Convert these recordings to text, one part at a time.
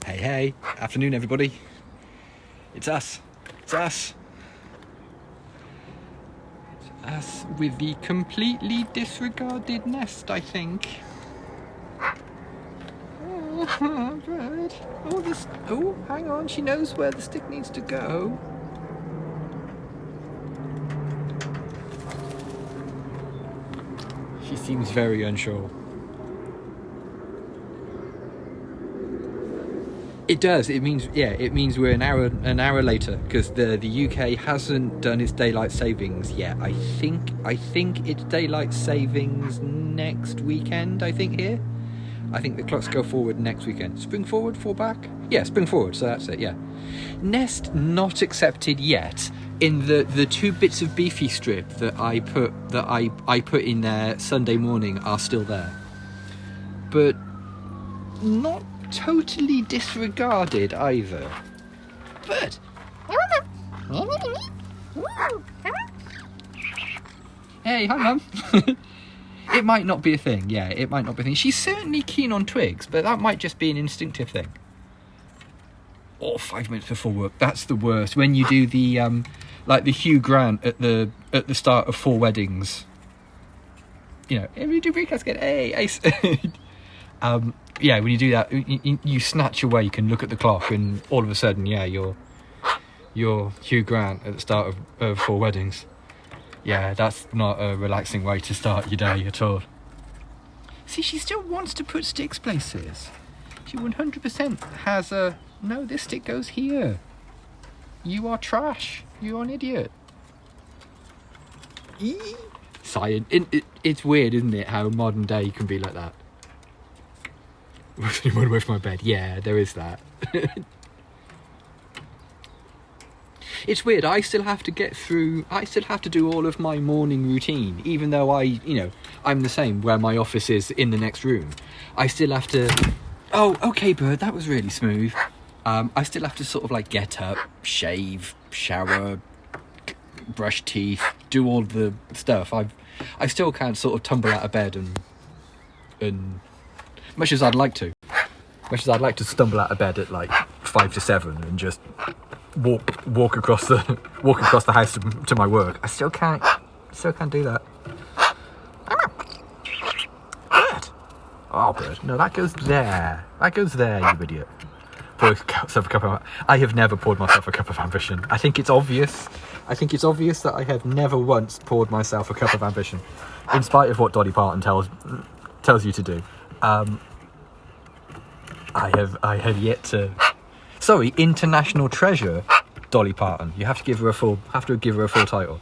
Hey, afternoon everybody. It's us. It's us with the completely disregarded nest, I think. Oh, bird. Oh, hang on, she knows where the stick needs to go. She seems very unsure. It does. It means we're an hour later because the UK hasn't done its daylight savings yet. I think it's daylight savings next weekend. I think the clocks go forward next weekend. Spring forward, fall back. Yeah, spring forward. So that's it. Yeah. Nest not accepted yet. In the 2 bits of beefy strip that I put in there Sunday morning are still there, but not totally disregarded either. But hey, hi mum. It might not be a thing. Yeah, it might not be a thing. She's certainly keen on twigs, but that might just be an instinctive thing. Oh, 5 minutes before work. That's the worst. When you do the like the Hugh Grant at the start of 4 Weddings. You know, every degree casket. Hey. Yeah, when you do that, you snatch away. You can look at the clock, and all of a sudden, yeah, you're Hugh Grant at the start of 4 Weddings. Yeah, that's not a relaxing way to start your day at all. See, she still wants to put sticks places. She 100% has a no. This stick goes here. You are trash. You are an idiot. Science. It's weird, isn't it? How modern day can be like that. Anyone away from my bed? Yeah, there is that. It's weird. I still have to do all of my morning routine, even though I'm the same. Where my office is in the next room, I still have to. Oh, okay, bird. That was really smooth. I still have to sort of like get up, shave, shower, brush teeth, do all the stuff. I still can't sort of tumble out of bed and. Much as I'd like to stumble out of bed at like 5 to 7 and just walk across the house to my work, I still can't do that. Bird. Oh, bird. No, that goes there. That goes there, you idiot. Pour yourself a cup of. I have never poured myself a cup of ambition. I think it's obvious that I have never once poured myself a cup of ambition, in spite of what Dolly Parton tells you to do. I have yet to. Sorry, international treasure, Dolly Parton. You have to give her a full title.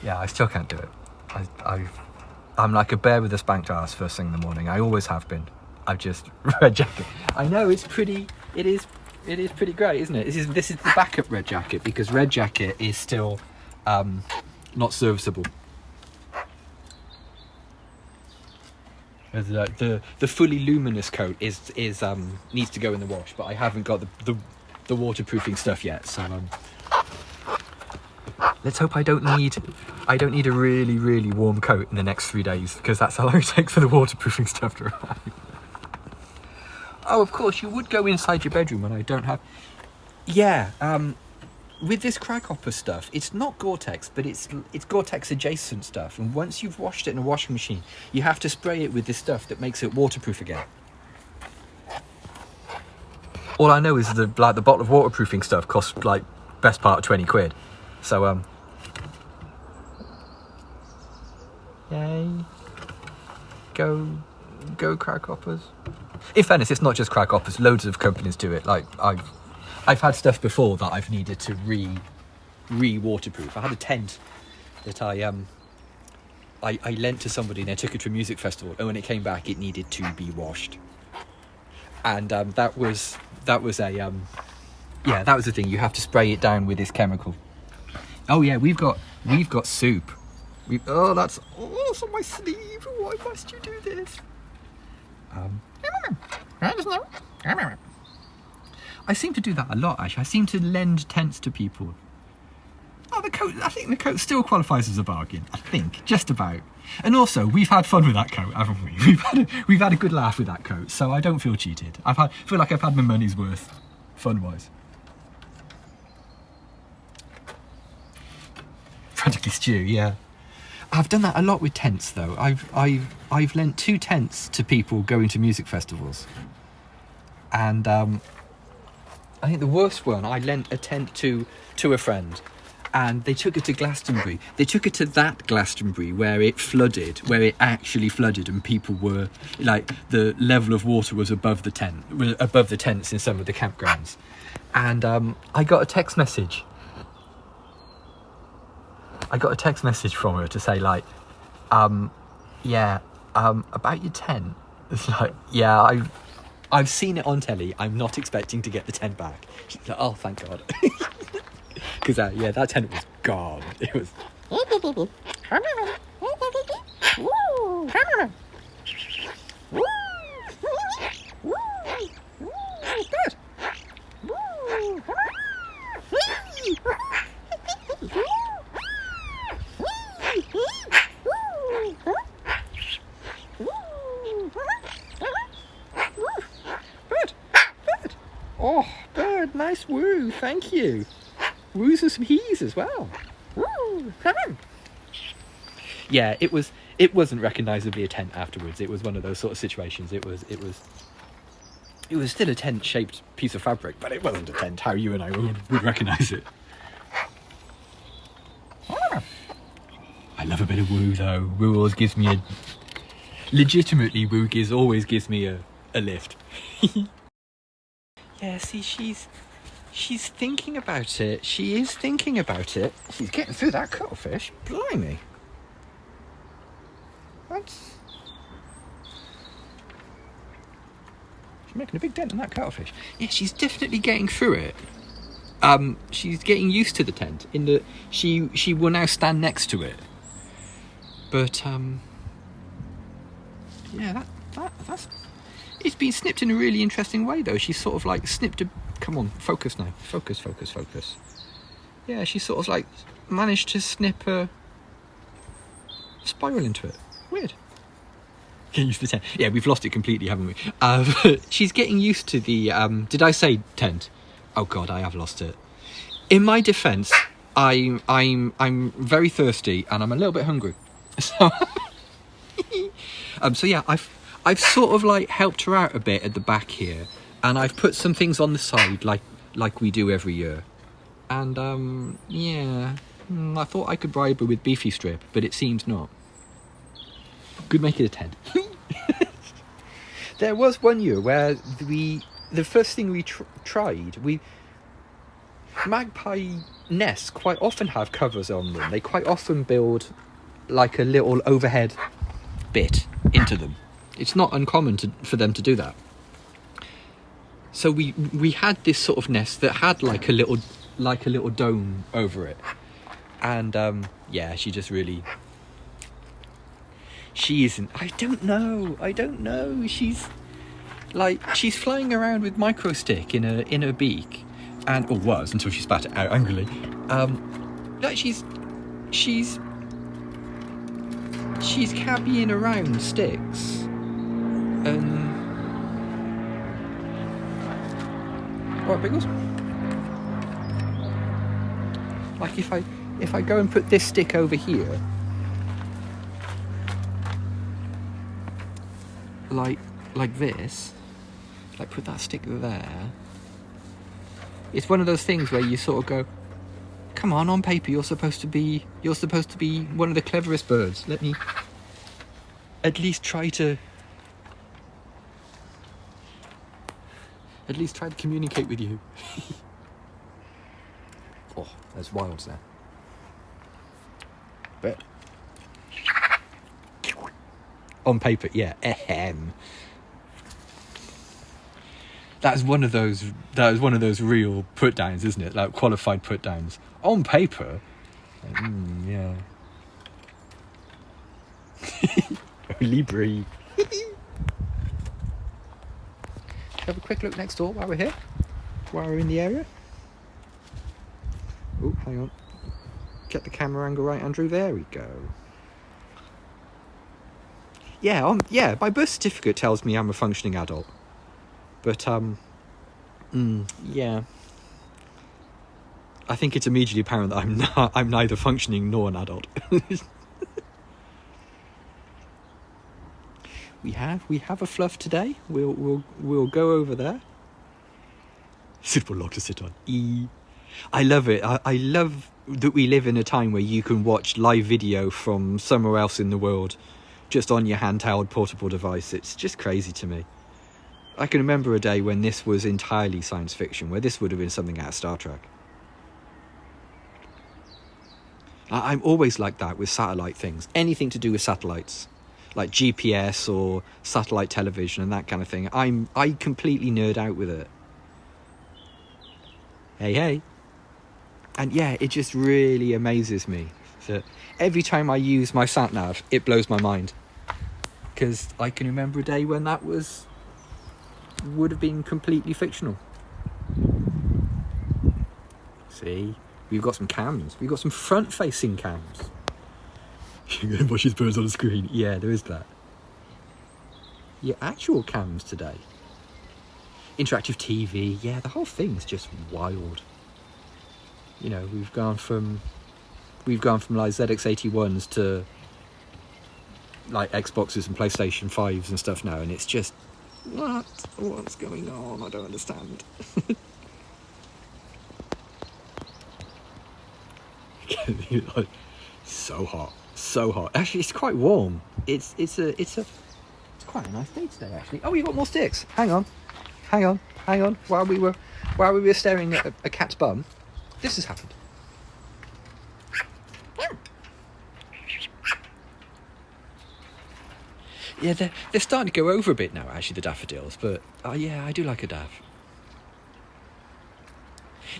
Yeah, I still can't do it. I'm like a bear with a spanked ass first thing in the morning. I always have been. I've just red jacket. I know it's pretty. It is pretty great, isn't it? This is the backup red jacket because red jacket is still not serviceable. The fully luminous coat is needs to go in the wash, but I haven't got the waterproofing stuff yet. So let's hope I don't need a really, really warm coat in the next 3 days, because that's how long it takes for the waterproofing stuff to arrive. Oh, of course, you would go inside your bedroom, and I don't have. Yeah, with this crackhopper stuff, it's not Gore-Tex, but it's Gore-Tex adjacent stuff. And once you've washed it in a washing machine, you have to spray it with this stuff that makes it waterproof again. All I know is the bottle of waterproofing stuff costs like best part of 20 quid. So yay, go crackhoppers. In fairness, it's not just crackhoppers. Loads of companies do it. Like I've had stuff before that I've needed to re-waterproof. I had a tent that I lent to somebody and I took it to a music festival, and when it came back it needed to be washed. And that was the thing. You have to spray it down with this chemical. Oh yeah, we've got soup. That's on my sleeve. Why must you do I seem to do that a lot, actually. I seem to lend tents to people. Oh, the coat, I think the coat still qualifies as a bargain. I think, just about. And also, we've had fun with that coat, haven't we? We've had a good laugh with that coat, so I don't feel cheated. Feel like I've had my money's worth, fun-wise. Frantically stew, yeah. I've done that a lot with tents, though. I've lent 2 tents to people going to music festivals, and I think the worst one, I lent a tent to a friend, and they took it to Glastonbury. They took it to that Glastonbury where it flooded, where it actually flooded, and people were like, the level of water was above the tents in some of the campgrounds, and I got a text message. From her to say, like, about your tent. It's like, yeah, I've seen it on telly. I'm not expecting to get the tent back. She's like, oh, thank God. Because, that tent was gone. It was... Oh, bird, nice woo, thank you. Woos are some he's as well. Woo, come on. Yeah, it wasn't recognisably a tent afterwards. It was one of those sort of situations. It was still a tent-shaped piece of fabric, but it wasn't a tent how you and I would recognise it. I love a bit of woo, though. Woo always gives me a... Legitimately, woo always gives me a lift. Yeah, see, she's thinking about it. She is thinking about it. She's getting through that cuttlefish. Blimey. She's making a big dent in that cuttlefish. Yeah, she's definitely getting through it. She's getting used to the tent. She will now stand next to it. But that's. It's been snipped in a really interesting way, though. She's sort of like snipped a... Come on, focus now. Focus. Yeah, she sort of like managed to snip a spiral into it. Weird. Get used to the tent. Yeah, we've lost it completely, haven't we? She's getting used to the... did I say tent? Oh, God, I have lost it. In my defence, I'm very thirsty and I'm a little bit hungry. So yeah, I've sort of like helped her out a bit at the back here, and I've put some things on the side like we do every year. And I thought I could bribe her with beefy strip, but it seems not. Could make it a 10. There was one year where the first thing we tried, magpie nests quite often have covers on them. They quite often build like a little overhead bit into them. It's not uncommon for them to do that. So we had this sort of nest that had like a little dome over it, and she just really... She isn't... I don't know. She's flying around with micro stick in her beak, or was until she spat it out angrily. She's cabbying around sticks, and what Biggles? Like if I go and put this stick over here, like this, like put that stick there. It's one of those things where you sort of go, come on paper you're supposed to be one of the cleverest birds. Let me at least try to communicate with you. Oh, there's wilds there. But on paper, yeah. That is one of those real put downs, isn't it? Like qualified put downs. On paper, yeah. Only bree. Have a quick look next door while we're here. while we're in the area. Oh, hang on. Get the camera angle right, Andrew. There we go. Yeah, yeah, my birth certificate tells me I'm a functioning adult. But, yeah. I think it's immediately apparent that I'm neither functioning nor an adult. We have a fluff today. We'll go over there. Suitable log to sit on. I love it. I love that we live in a time where you can watch live video from somewhere else in the world just on your handheld portable device. It's just crazy to me. I can remember a day when this was entirely science fiction, where this would have been something out of Star Trek. I'm always like that with satellite things. Anything to do with satellites, like GPS or satellite television and that kind of thing. I completely nerd out with it. Hey. And yeah, it just really amazes me that every time I use my sat-nav, it blows my mind. Because I can remember a day when that would have been completely fictional. See, we've got some cams. We've got some front-facing cams. You're going to watch his birds on the screen. Yeah, there is that. Yeah, actual cams today. Interactive TV. Yeah, the whole thing's just wild. You know, we've gone from like ZX81s to like Xboxes and PlayStation 5s and stuff now, and it's just what's going on? I don't understand. So hot. Actually, it's quite warm. It's quite a nice day today, actually. Oh, you got more sticks. Hang on. While we were staring at a cat's bum, this has happened. Yeah, they're starting to go over a bit now, actually, the daffodils. But yeah, I do like a daff.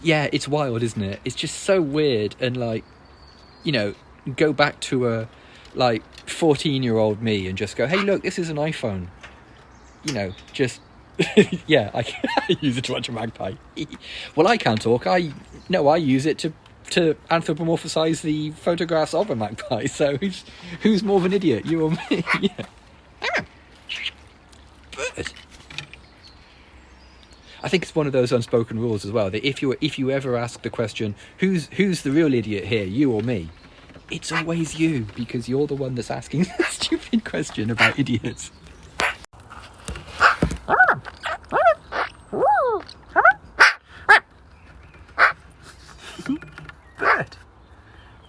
Yeah, it's wild, isn't it? It's just so weird, and like, you know, go back to a like 14-year-old me and just go, hey, look, this is an iPhone. You know, just yeah, I use it to watch a magpie. Well, I can't talk. I use it to anthropomorphisize the photographs of a magpie. So who's more of an idiot, you or me? Yeah. Bird. I think it's one of those unspoken rules as well, that if you ever ask the question, who's the real idiot here, you or me, it's always you, because you're the one that's asking the stupid question about idiots.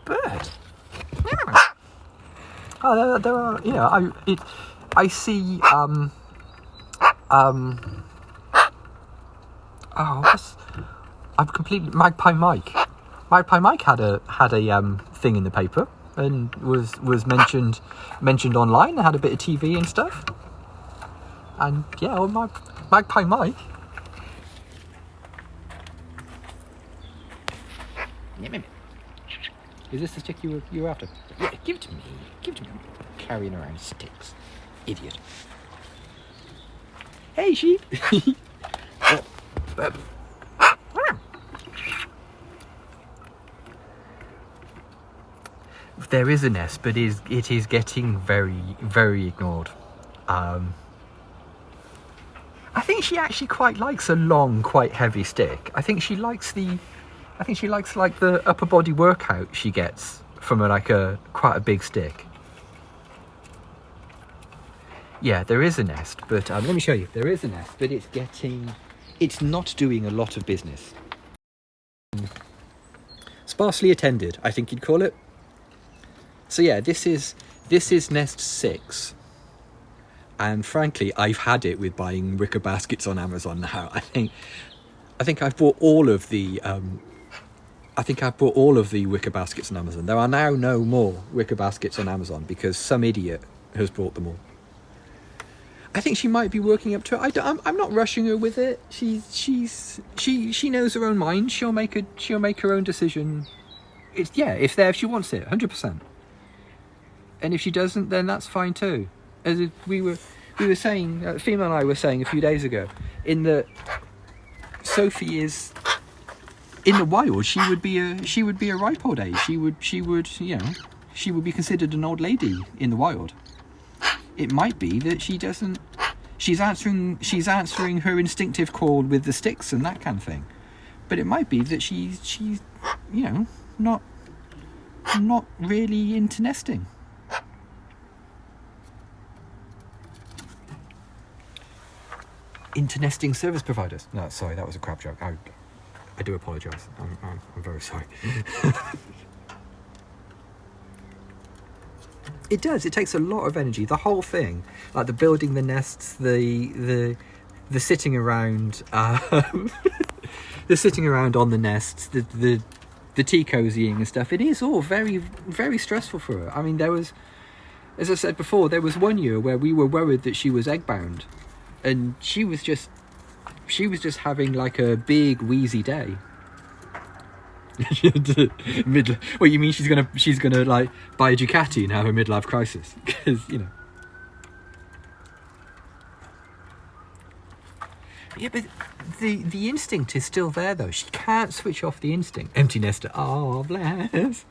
Bird. Oh, there are. You know, I see. I'm completely Magpie Mike. Magpie Mike had a thing in the paper and was mentioned online. Had a bit of TV and stuff. And yeah, well, Magpie Mike. Is this the stick you were after? Yeah, give it to me. I'm carrying around sticks. Idiot. Hey, sheep. There is a nest, but it is getting very, very ignored. I think she actually quite likes a long, quite heavy stick. I think she likes like the upper body workout she gets from quite a big stick. Yeah, there is a nest, but let me show you. There is a nest, but it's not doing a lot of business. Sparsely attended, I think you'd call it. So yeah, this is nest 6. And frankly, I've had it with buying wicker baskets on Amazon now. I think I've bought all of the wicker baskets on Amazon. There are now no more wicker baskets on Amazon because some idiot has bought them all. I think she might be working up to it. I'm not rushing her with it. She knows her own mind. She'll make her own decision. It's there if she wants it, 100%. And if she doesn't, then that's fine too. As we were saying, female and I were saying a few days ago, in that Sophie is in the wild. She would be a ripe old age. She would she would be considered an old lady in the wild. It might be that she doesn't. She's answering her instinctive call with the sticks and that kind of thing. But it might be that she's not really into nesting. Into nesting service providers. No, sorry, that was a crap joke. I do apologise. I'm very sorry. It does. It takes a lot of energy. The whole thing, like the building the nests, the sitting around, the sitting around on the nests, the tea cozying and stuff. It is all very, very stressful for her. I mean, there was, as I said before, there was one year where we were worried that she was egg bound, and she was just having like a big wheezy day. What you mean? She's gonna like buy a Ducati and have a midlife crisis? Because yeah, but the instinct is still there though. She can't switch off the instinct. Empty nester. Oh bless.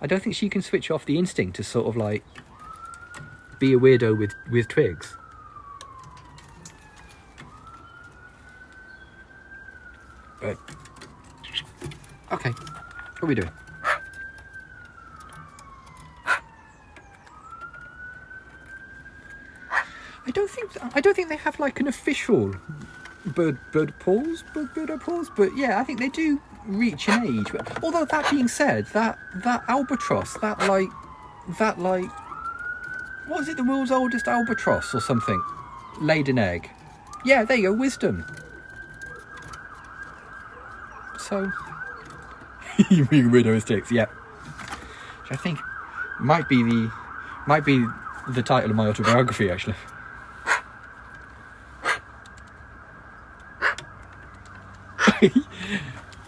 I don't think she can switch off the instinct to sort of like be a weirdo with twigs. But okay, what are we doing? I don't think they have like an official bird pause, but yeah, I think they do reach an age. But although that being said, that albatross, that like, what is it? The world's oldest albatross or something laid an egg. Yeah, there you go, wisdom. So, you bring widow sticks, yeah. Which I think might be the title of my autobiography, actually.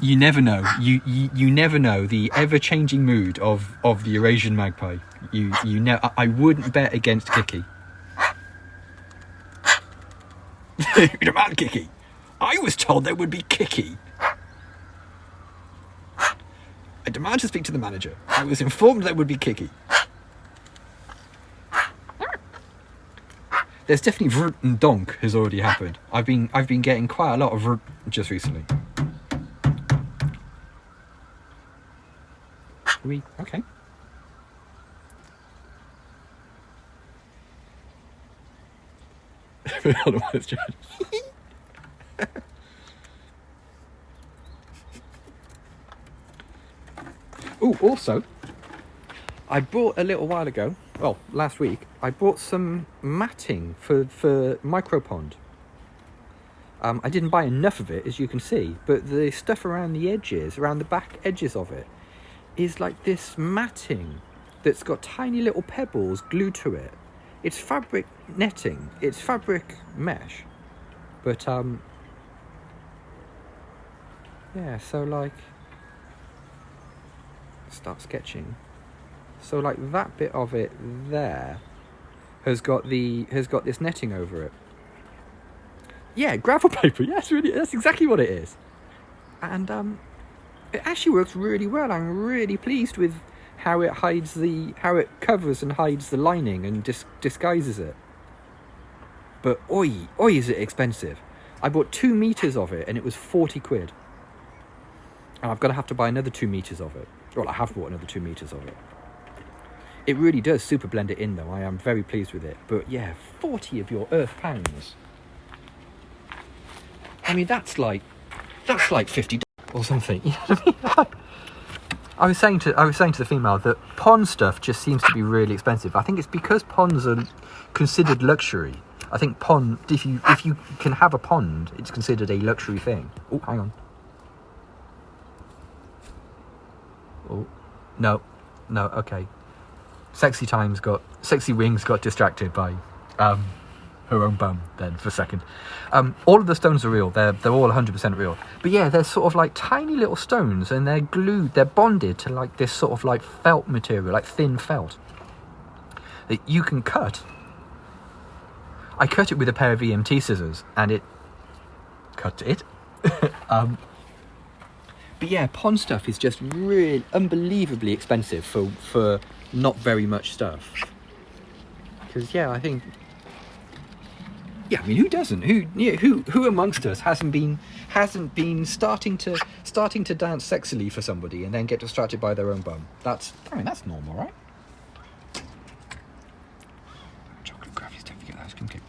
You never know. You never know the ever-changing mood of the Eurasian magpie. You know, I wouldn't bet against Kiki. You demand Kiki. I was told there would be Kiki. I demand to speak to the manager. I was informed there would be Kiki. There's definitely vrrt and donk has already happened. I've been getting quite a lot of vrrt just recently. Okay. Oh, also, I bought a little while ago, well, last week, I bought some matting for micropond. I didn't buy enough of it, as you can see, but the stuff around the edges, around the back edges of it, is like this matting that's got tiny little pebbles glued to it. It's fabric netting, it's fabric mesh, but yeah, so like, start sketching. So like that bit of it there has got this netting over it. Yeah, gravel paper. Yeah, that's exactly what it is. And it actually works really well. I'm really pleased with how it covers and hides the lining and disguises it. But oi, is it expensive? I bought 2 meters of it and it was 40 quid. And I'm gonna have to buy another 2 meters of it. Well, I have bought another 2 meters of it. It really does super blend it in though. I am very pleased with it. But yeah, 40 of your earth pounds. I mean, that's like $50 or something. You know what I mean? I was saying to the female that pond stuff just seems to be really expensive. I think it's because ponds are considered luxury. I think if you can have a pond, it's considered a luxury thing. Oh, hang on. Oh, no, okay. Sexy Wings got distracted by her own bum then for a second. All of the stones are real. They're all 100% real. But yeah, they're sort of like tiny little stones, and they're glued. They're bonded to like this sort of like felt material, like thin felt that you can cut. I cut it with a pair of EMT scissors, and it cut it. But yeah, pond stuff is just really unbelievably expensive for not very much stuff. Because yeah, I think, yeah, I mean, who doesn't? Who amongst us hasn't been starting to dance sexily for somebody and then get distracted by their own bum? That's normal, right? Chocolate graphies, don't forget ice cream cake.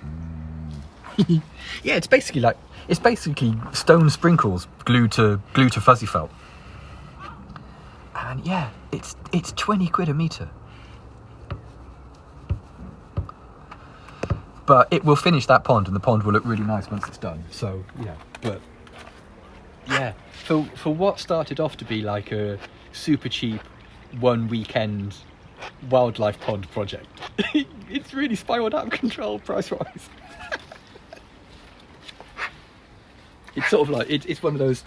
Yeah, it's basically stone sprinkles glued to fuzzy felt. And yeah, it's 20 quid a metre. But it will finish that pond, and the pond will look really nice once it's done. So yeah, but yeah, for what started off to be like a super cheap one weekend wildlife pond project, it's really spiraled out of control price wise. It's sort of like it's one of those.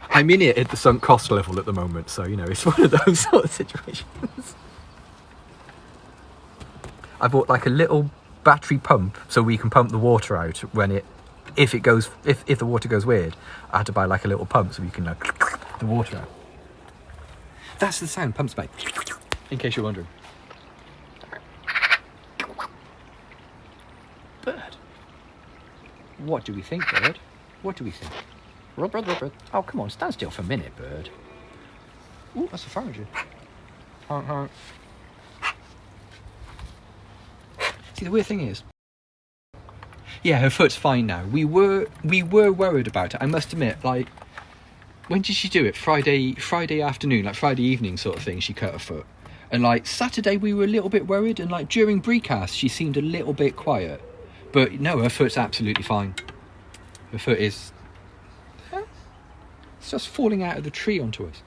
I'm in it at the sunk cost level at the moment, so you know it's one of those sort of situations. I bought like a little battery pump so we can pump the water out if the water goes weird. I had to buy like a little pump so we can like the water out. That's the sound pumps make, in case you're wondering. Bird. What do we think, bird? What do we think? Bird. Oh, come on, stand still for a minute, bird. Ooh, that's a forager. Honk. See, the weird thing is, yeah, her foot's fine now. We were worried about it. I must admit, like, when did she do it? Friday afternoon, like Friday evening sort of thing. She cut her foot, and like Saturday we were a little bit worried, and like during Breecast she seemed a little bit quiet, but no, her foot's absolutely fine. Her foot is, it's just falling out of the tree onto us.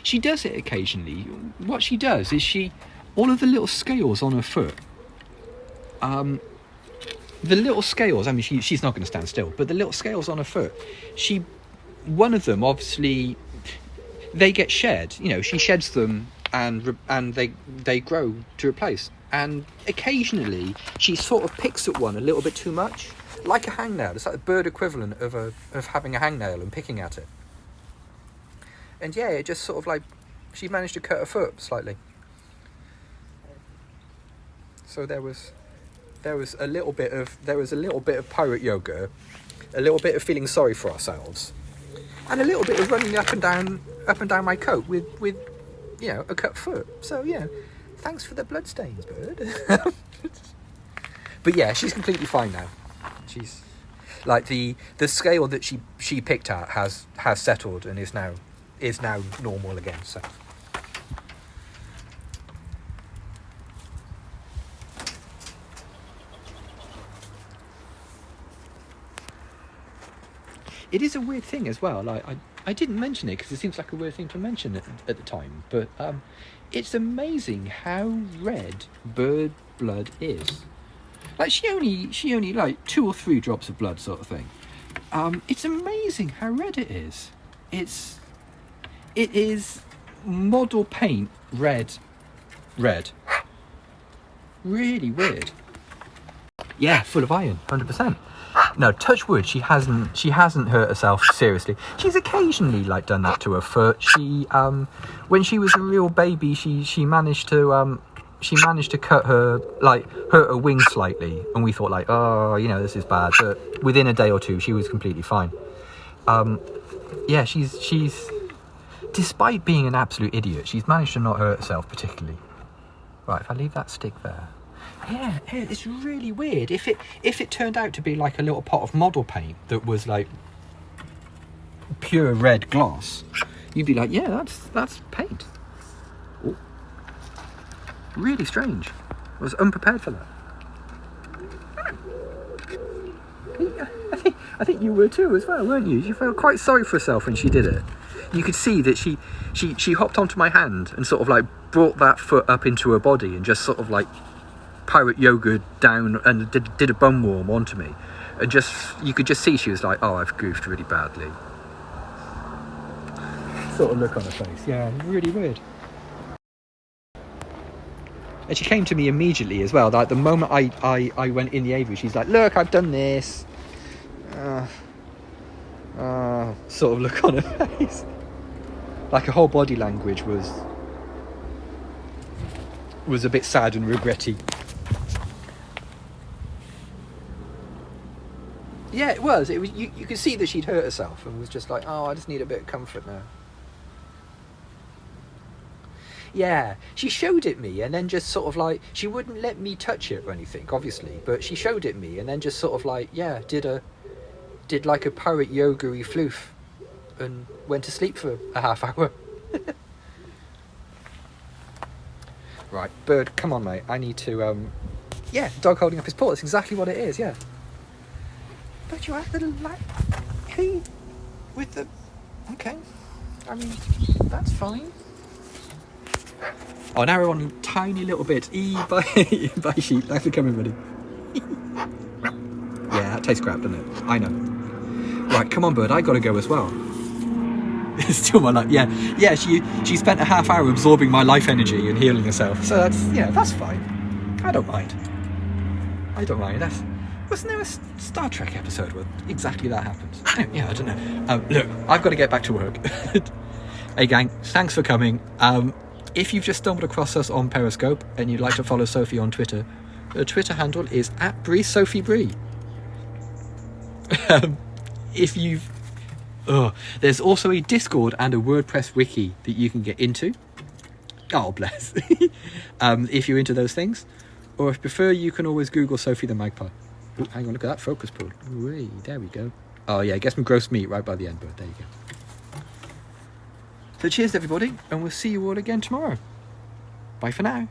She does it occasionally. What she does is all of the little scales on her foot, the little scales, I mean, she's not going to stand still, but the little scales on her foot, one of them, obviously, they get shed, you know, she sheds them and they grow to replace. And occasionally, she sort of picks at one a little bit too much, like a hangnail. It's like the bird equivalent of having a hangnail and picking at it. And yeah, it just sort of like, she managed to cut her foot slightly. So there was a little bit of pirate yoga, a little bit of feeling sorry for ourselves, and a little bit of running up and down my coat with you know, a cut foot. So yeah, thanks for the bloodstains, bird. But yeah, she's completely fine now. She's like the scale that she picked at has settled and is now normal again. So. It is a weird thing as well. Like I didn't mention it because it seems like a weird thing to mention at the time, but it's amazing how red bird blood is. Like she only like 2 or 3 drops of blood, sort of thing. It's amazing how red it is. It is model paint red. Really weird. Yeah, full of iron, 100%. No, touch wood, she hasn't hurt herself seriously. She's occasionally like done that to her foot. She when she was a real baby, she managed to cut hurt her wing slightly, and we thought like, oh, you know, this is bad. But within a day or two, she was completely fine. Yeah, she's despite being an absolute idiot, she's managed to not hurt herself particularly. Right, if I leave that stick there. Yeah, it's really weird. If it turned out to be like a little pot of model paint that was like pure red gloss, you'd be like, yeah, that's paint. Ooh. Really strange. I was unprepared for that. I think you were too as well, weren't you? You felt quite sorry for herself when she did it. You could see that she hopped onto my hand and sort of like brought that foot up into her body and just sort of like pirate yoga down and did a bum warm onto me, and just you could just see she was like, oh, I've goofed really badly, sort of look on her face. Yeah, really weird. And she came to me immediately as well, like the moment I went in the aviary, she's like, look, I've done this. sort of look on her face. Like her whole body language was a bit sad and regretty. Yeah, it was. It was. You could see that she'd hurt herself and was just like, oh, I just need a bit of comfort now. Yeah, she showed it me and then just sort of like, she wouldn't let me touch it or anything, obviously, but she showed it me and then just sort of like, yeah, did like a poet yoga-y floof and went to sleep for a half hour. Right, Bird, come on, mate. I need to, yeah, dog holding up his paw. That's exactly what it is, yeah. But you have the like, hey, with the, okay. I mean, that's fine. Oh, now we're on a tiny little bit. Bye sheep. Thanks for coming, buddy. Yeah, that tastes crap, doesn't it? I know. Right, come on, Bird. I gotta go as well. It's still my life. Yeah. She spent a half hour absorbing my life energy and healing herself. So that's fine. I don't mind. Wasn't there a Star Trek episode where exactly that happens? Yeah, I don't know. Look, I've got to get back to work. Hey, gang, thanks for coming. If you've just stumbled across us on Periscope and you'd like to follow Sophie on Twitter, her Twitter handle is @BreeSophieBree. There's also a Discord and a WordPress wiki that you can get into. Oh, bless. If you're into those things. Or if you prefer, you can always Google Sophie the Magpie. Ooh, hang on, look at that focus pull. Ooh, there we go. Oh, yeah, get some gross meat right by the end, but there you go. So cheers, everybody, and we'll see you all again tomorrow. Bye for now.